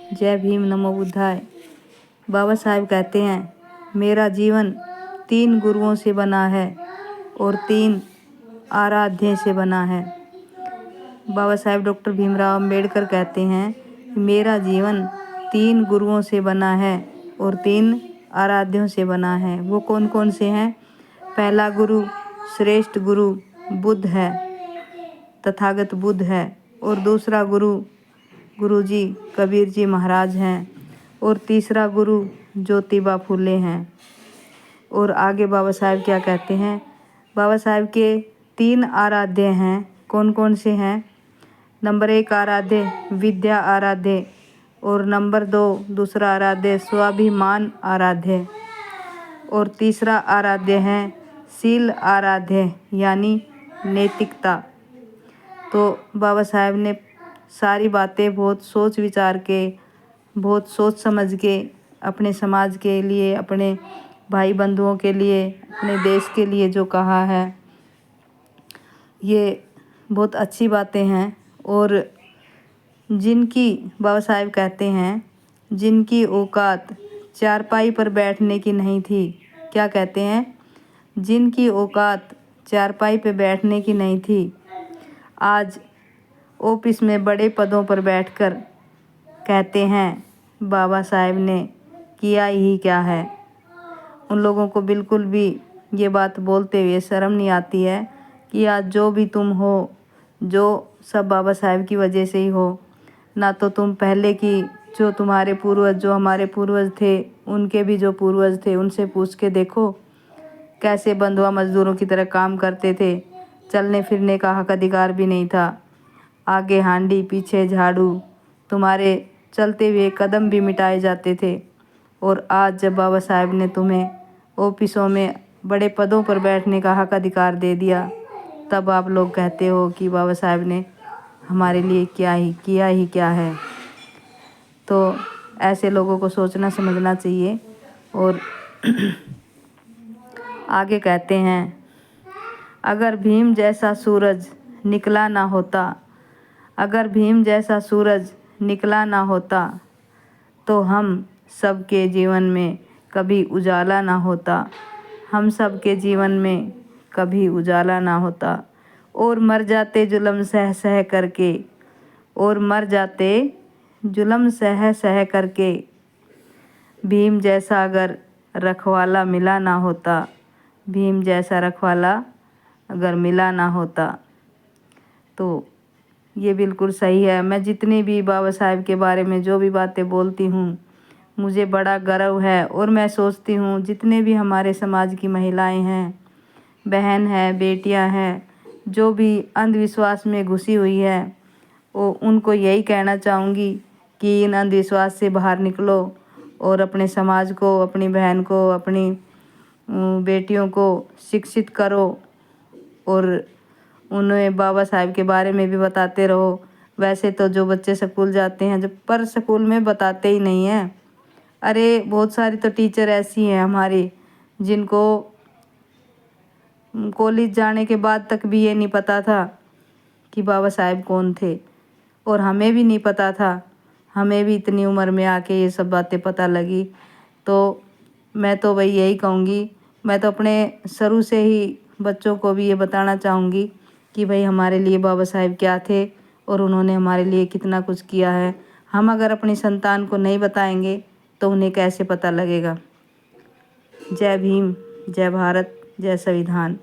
जय भीम, नमो बुद्धाय। बाबा साहेब कहते हैं, मेरा जीवन 3 गुरुओं से बना है और 3 आराध्य से बना है। बाबा साहेब डॉक्टर भीमराव अंबेडकर कहते हैं, मेरा जीवन 3 गुरुओं से बना है और 3 आराध्यों से बना है। वो कौन कौन से हैं? पहला गुरु, श्रेष्ठ गुरु बुद्ध है, तथागत बुद्ध है। और दूसरा गुरु गुरुजी कबीर जी महाराज हैं। और तीसरा गुरु ज्योतिबा फुले हैं। और आगे बाबा साहेब क्या कहते हैं? बाबा साहेब के 3 आराध्य हैं। कौन कौन से हैं? नंबर 1 आराध्य विद्या आराध्य, और नंबर 2 दूसरा आराध्य स्वाभिमान आराध्य, और तीसरा आराध्य है शील आराध्य यानी नैतिकता। तो बाबा साहेब ने सारी बातें बहुत सोच विचार के, बहुत सोच समझ के अपने समाज के लिए, अपने भाई बंधुओं के लिए, अपने देश के लिए जो कहा है, ये बहुत अच्छी बातें हैं। और जिनकी बाबा साहेब कहते हैं, जिनकी औकात चारपाई पर बैठने की नहीं थी, क्या कहते हैं? जिनकी औकात चारपाई पर बैठने की नहीं थी, आज ऑफिस में बड़े पदों पर बैठकर कहते हैं बाबा साहेब ने किया ही क्या है। उन लोगों को बिल्कुल भी ये बात बोलते हुए शर्म नहीं आती है कि आज जो भी तुम हो, जो सब बाबा साहेब की वजह से ही हो। ना तो तुम पहले की जो तुम्हारे पूर्वज, जो हमारे पूर्वज थे, उनके भी जो पूर्वज थे, उनसे पूछ के देखो कैसे बंधुआ मजदूरों की तरह काम करते थे। चलने फिरने का हक अधिकार भी नहीं था। आगे हांडी पीछे झाड़ू, तुम्हारे चलते हुए कदम भी मिटाए जाते थे। और आज जब बाबा साहेब ने तुम्हें ऑफिसों में बड़े पदों पर बैठने का हक अधिकार दे दिया, तब आप लोग कहते हो कि बाबा साहेब ने हमारे लिए किया ही क्या है। तो ऐसे लोगों को सोचना समझना चाहिए। और आगे कहते हैं, अगर भीम जैसा सूरज निकला ना होता, अगर भीम जैसा सूरज निकला ना होता, तो हम सबके जीवन में कभी उजाला ना होता, हम सबके जीवन में कभी उजाला ना होता। और मर जाते जुल्म सह सह करके, और मर जाते जुल्म सह सह करके, भीम जैसा अगर रखवाला मिला ना होता, भीम जैसा रखवाला अगर मिला ना होता। तो ये बिल्कुल सही है। मैं जितनी भी बाबा साहेब के बारे में जो भी बातें बोलती हूँ, मुझे बड़ा गर्व है। और मैं सोचती हूँ जितने भी हमारे समाज की महिलाएं हैं, बहन है, बेटियां हैं, जो भी अंधविश्वास में घुसी हुई है, वो उनको यही कहना चाहूँगी कि इन अंधविश्वास से बाहर निकलो और अपने समाज को, अपनी बहन को, अपनी बेटियों को शिक्षित करो। और उन्हें बाबा साहेब के बारे में भी बताते रहो। वैसे तो जो बच्चे स्कूल जाते हैं, जब पर स्कूल में बताते ही नहीं हैं। अरे बहुत सारी तो टीचर ऐसी हैं हमारी, जिनको कॉलेज जाने के बाद तक भी ये नहीं पता था कि बाबा साहेब कौन थे। और हमें भी नहीं पता था, हमें भी इतनी उम्र में आके ये सब बातें पता लगी। तो मैं तो वही यही कहूँगी, मैं तो अपने शुरू से ही बच्चों को भी ये बताना चाहूँगी कि भाई हमारे लिए बाबा साहेब क्या थे और उन्होंने हमारे लिए कितना कुछ किया है। हम अगर अपनी संतान को नहीं बताएंगे तो उन्हें कैसे पता लगेगा। जय भीम, जय भारत, जय संविधान।